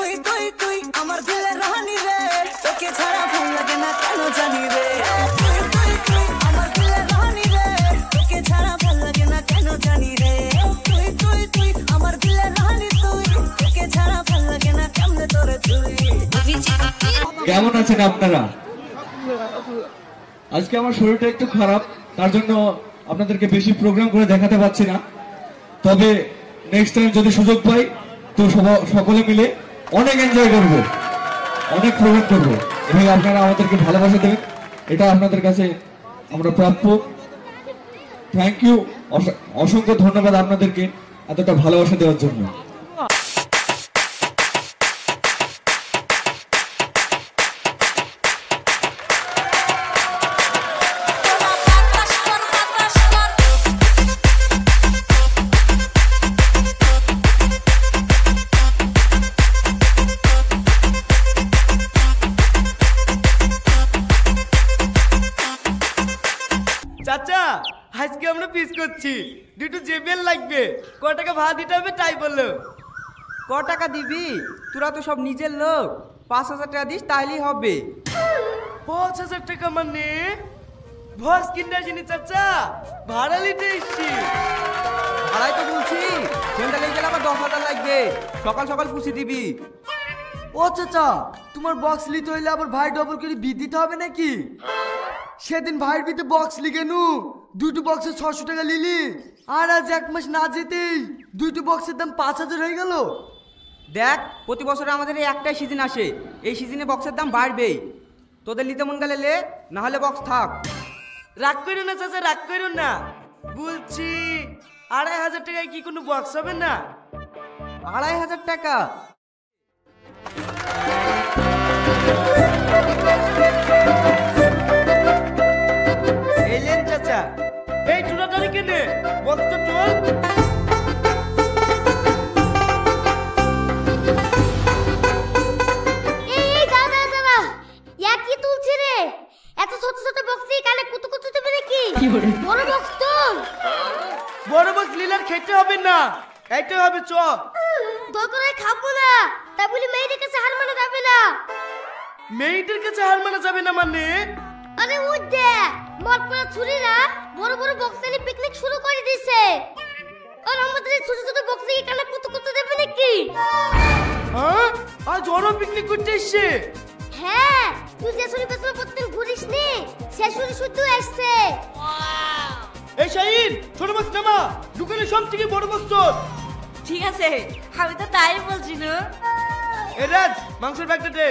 তুই তুই তুই আমার দিলের রানী রে, তোকে ছাড়া ভাল লাগে না কেন জানি রে। তুই তুই তুই আমার দিলের রানী রে, তোকে ছাড়া ভাল লাগে না কেন জানি রে। তুই তুই তুই আমার দিলের রানী, তুই তোকে ছাড়া ভাল লাগে না কেমনে তোরে তুই। কেমন আছেন আপনারা? আজকে আমার শরীরটা একটু খারাপ, তার জন্য আপনাদেরকে বেশি প্রোগ্রাম করে দেখাতে পাচ্ছি না। তবে নেক্সট টাইম যদি সুযোগ পাই তো সকলে মিলে অনেক এনজয় করব, অনেক প্রোগ্রাম করব এবং আপনারা আমাদেরকে ভালোবাসা দেবেন, এটা আপনাদের কাছে আমরা প্রাপ্য। থ্যাংক ইউ, অসংখ্য ধন্যবাদ আপনাদেরকে এতটা ভালোবাসা দেওয়ার জন্য। চাচা আজকে আমরা পিস করছি, দুটো জেবিএল লাগবে, ক টাকা ভাড়া দিতে হবে তাই বললো। ক টাকা দিবি? তোরা তো সব নিজের লোক, 5,000 টাকা দিস তাইলেই হবে। 5,000 টাকা মানে ভস কিনতে আসিনি চাচা, ভাড়া নিতে এসছি। ভাড়াই তো বলছি, সেন্টারে গেলে আবার 10,000 লাগবে, সকাল সকাল পুষি দিবি। ও চাচা, তোমার বক্স নিতে হইলে আবার ভাই ডবল করে বি দিতে হবে নাকি? সেদিন ভাইয়ের বিতে বক্স লিখে নু দুটো বক্সে 600 টাকা নিলি, আর আজ এক মাস না যেতেই দুটো বক্সের দাম 5,000 হয়ে গেল। দেখ, প্রতি বছরে আমাদের এই একটাই সিজন আসে, এই সিজনে বক্সের দাম বাড়বেই। তোদের নিতে মন গেলে লে, না হলে বক্স থাক। রাগ করো না চাচা, রাগ করো না, বলছি 2,500 টাকায় কি কোনো বক্স হবে না? 2,500 টাকা? এলেন চাচা, এই টুনাটারি কেনে বক্সটা চল। এই দাদা দাদা, কি তুলছি রে? এত ছোট ছোট বক্সে কালে কুতু কুতু দেবে নাকি? বড় বক্স তোল। বড় বক্স লিলার খেতে হবে না, এইটাই হবে চ। দরকারে খাবো না, তাই বলি মেয়েদের কাছে হার মানা যাবে না। মেয়েদের কাছে হার মানা যাবে না মানে? আরে ওই দেখ, মদ পড়া ছুরিরা বড় বড় বক্সে নিয়ে পিকনিক শুরু করে দিয়েছে। আর আমাদের এই ছোট ছোট বক্সে কালে কুতু কুতু দেবে নাকি? হ্যাঁ, আজ ওরা পিকনিক করতে এসছে। হ্যাঁ, তুই যে শুনি পেছনে প্রতিদিন ঘুরিস নি, সে শুনি শুধু আসছে। এই শাহিন, ছোট বক্স নামা, দোকানে সব থেকে বড় বক্স তোর। ঠিক আছে, আমি তো তাই বলছি না। এ রাজ, মাংসের ব্যাগটা দে।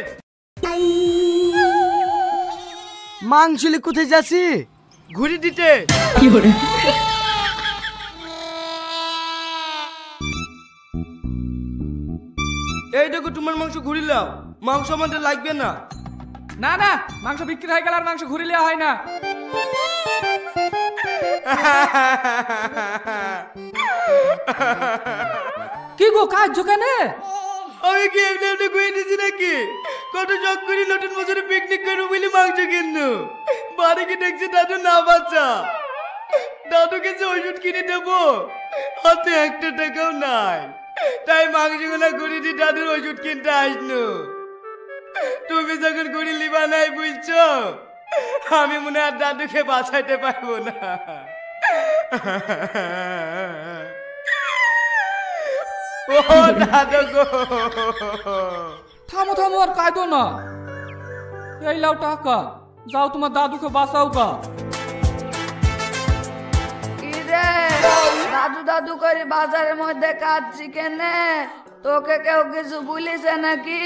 মাংস লি কোথায় যাচ্ছি? ঘুরি দিতে। কি করে? এই দেখো তোমার মাংস ঘুরিলাম, মাংস আমাদের লাগবে না। না না, মাংস বিক্রি হয়ে গেল আর মাংস ঘুরিলে হয় না। কি গো, কাজ ঝোকানে? আমি কি এমনি এমনি ঘুরে দিছি নাকি? কত শখ করি নতুন বছরে পিকনিক করবো বলে মাংস কিনলো, বাড়ি কি দেখছি দাদু না বাচ্চা, দাদুকে যে ওষুধ কিনে দেবো হাতে 1 টাকাও নাই, তাই মাংসগুলা ঘুরে দিয়ে দাদুর ওষুধ কিনতে আসলো। তুমি যখন ঘুরি লিবা নাই বুঝছো, আমি মনে হয় দাদুকে বাঁচাইতে পারবো না। ও দাদু গো, থামো থামো, আর কাঁদো না। এই লাও টাকা, যাও তোমার দাদুকে বাঁচাও গা। দাদু দাদু করে বাজারের মধ্যে কাঁদছি কেনে? তোকে কেউ কিছু বলিছে নাকি?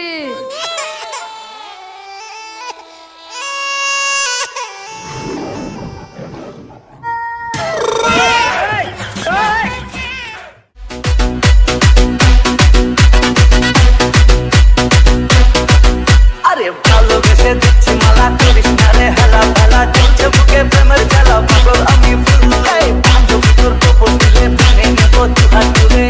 আরে ভালোবেসে দিচ্ছি মালা, করিস না রে হেলা ফেলা, চলছে বুকে প্রেমের জ্বালা, পাগল আমি ফুল্লাই বান্ধবী তোর কপর দিলে ভেঙে নেব দুহাত তুলে।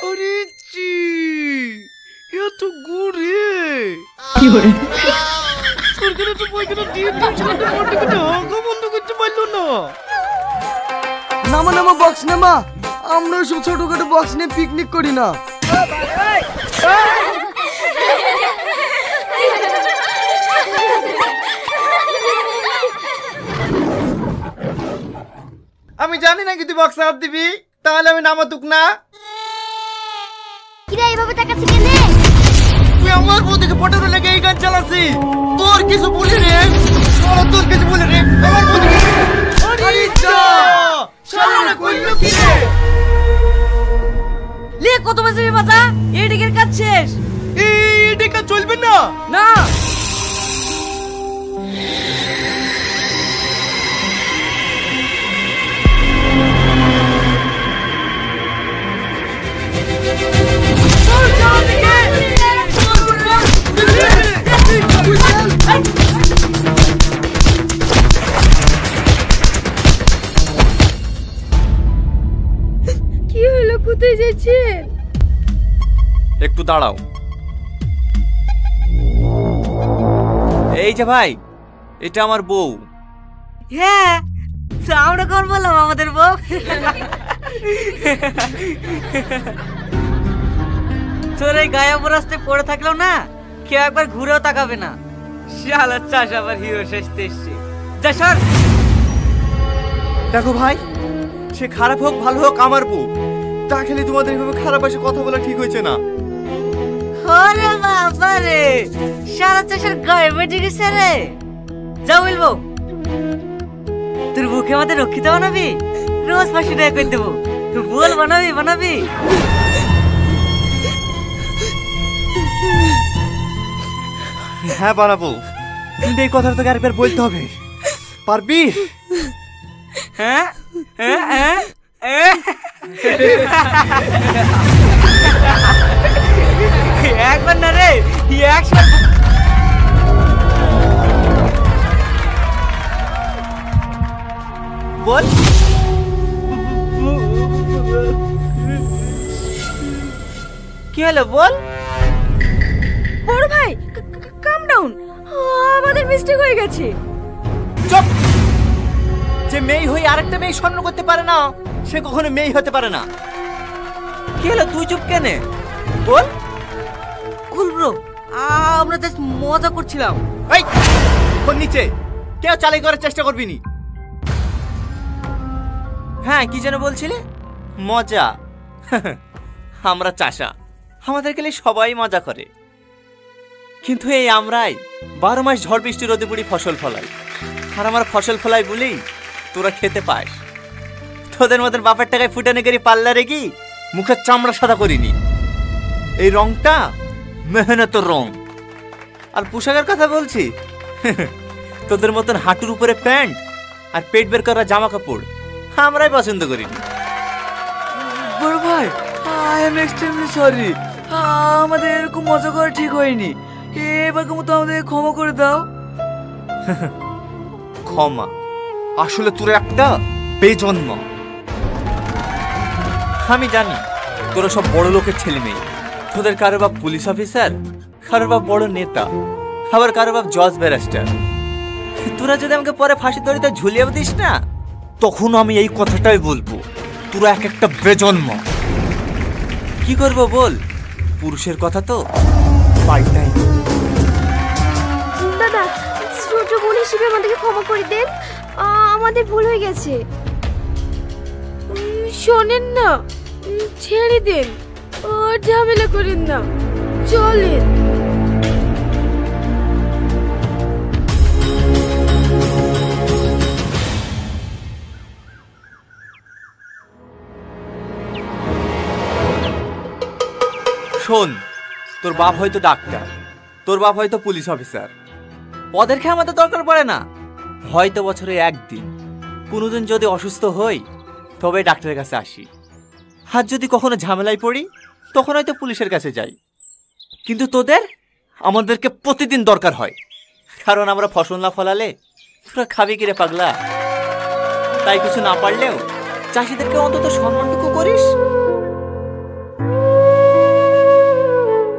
আরে চি, এত ঘুরে। কি করে? করে তো বইগুলো দিয়ে ছেলেটা মোটে করে হাগা বন্ধ করতে পারলো না। নামা নামা বক্স নামা, আমরা সব ছোটখাটো বক্স নিয়ে পিকনিক করি না। আমি জানি না কি তুই বক্স হাত দিবি, তাহলে আমি নামাতুক না। কিরা এভাবে তাকাচ্ছিস কেন? তুই আমার বউদিকে পটানো লেগে এই গান চালাচ্ছি, তোর কিছু বলি রে, তোর কিছু বলি রে, আমার বউদিকে আরে যা শালা কইলো কি রে? লে কত বাজে রে বাজা, এই ডিগের কাজ শেষ। এই ডিকা চলবে না না কি হলো, কোথায় যাচ্ছেন? একটু দাঁড়াও। এই যে ভাই, এটা আমার বউ। হ্যাঁ আমরা কখন বললাম আমাদের বউ? তোর এই গায়ে অবরাস্তে পড়ে থাকলেও না কেউ একবার ঘুরেও তাকাবে না। শালা চাষ আবার হিরো সেজতে এসছে। যা সর। দেখো ভাই, সে খারাপ হোক ভালো হোক আমার বউ, তা খেলে তোমাদের এভাবে খারাপ ভাষায় কথা বলা ঠিক হয়েছে না। ওরে বাবা রে, শালা চাষের গায়ে বেটে গেছে রে। যা বলবো, তোর বুকে আমাদের রক্ষিত বানাবি, রোজ 500 টাকা করে দেবো। বল বানাবি বানাবি। হ্যাঁ বানাবো, কিন্তু এই কথাটা তোকে আরেকবার বলতে হবে, পারবি? হ্যাঁ হ্যাঁ হ্যাঁ একবার না রে, 100 বল। কি হলো বল? বড় ভাই কাম ডাউন, আমাদের মিস্টেক হয়ে গেছে। চুপ! যে মেয়ে হয়ে আরেকটা মেয়ে স্বর্ণ করতে পারে না, সে কখনো মেয়ে হতে পারে না। কি হলো, তুই চুপ কেনে? বল। কুল ব্রো, আমরা জাস্ট মজা করছিলাম। এই ফোন নিচে, কেউ চালাই করার চেষ্টা করবি নি। হ্যাঁ, কি যেন বলছিলে? মজা? আমরা চাষা, আমাদের গেলে সবাই মজা করে, কিন্তু এই আমরাই 12 মাস ঝড় বৃষ্টি রোদে পুড়ি ফসল ফলাই। আর আমার ফসল ফলাই বলেই তোরা খেতে পাস। তোদের মতন বাপের টাকায় ফুটানি করি পাল্লা রেখি মুখের চামড়া সাদা করিনি। এই রংটা মেহনতের রং। আর পোশাকের কথা বলছি, তোদের মতন হাঁটুর উপরে প্যান্ট আর পেট বের করা জামা কাপড় আমরাই পছন্দ করিনি। বড় ভাই, আই এম এক্সট্রিমলি সরি, আমাদের এরকম মজা করা ঠিক হয়নি। এবার মতো আমাদের ক্ষমা করে দাও। ক্ষমা? আসলে তোর একটা বেজন্ম। আমি জানি তোরা সব বড় লোকের ছেলে মেয়ে, তোদের কারো বাপ পুলিশ অফিসার, কারো বাপ বড় নেতা, আবার কারো বাপ জজ ব্যারিস্টার। তোরা যদি আমাকে পরে ফাঁসি দড়িতে ঝুলিয়ে দিস না, তখন আমি এই কথাটাই বলবো, তোরা এক একটা বেজন্ম। কি করবো বল, পুরুষের কথা তো পাল্টাই। দাদা, ছোট বোন হিসেবে আমাদেরকে ক্ষমা করে দেন, আমাদের ভুল হয়ে গেছে। শোনেন না, ছেড়ে দেন, আর ঝামেলা করেন না, চলেন। শোন, তোর বাপ হয়তো ডাক্তার, তোর বাপ হয়তো পুলিশ অফিসার, ওদেরকে আমাদের দরকার পড়ে না। হয়তো বছরে একদিন কোনোদিন যদি অসুস্থ হই তবে ডাক্তারের কাছে আসি, আর যদি কখনো ঝামেলায় পড়ি তখন হয়তো পুলিশের কাছে যাই। কিন্তু তোদের আমাদেরকে প্রতিদিন দরকার হয়, কারণ আমরা ফসল না ফলালে তোরা খাবি কিরে পাগলা। তাই কিছু না পারলেও চাষিদেরকে অন্তত সম্মানটুকু করিস।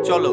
চলো।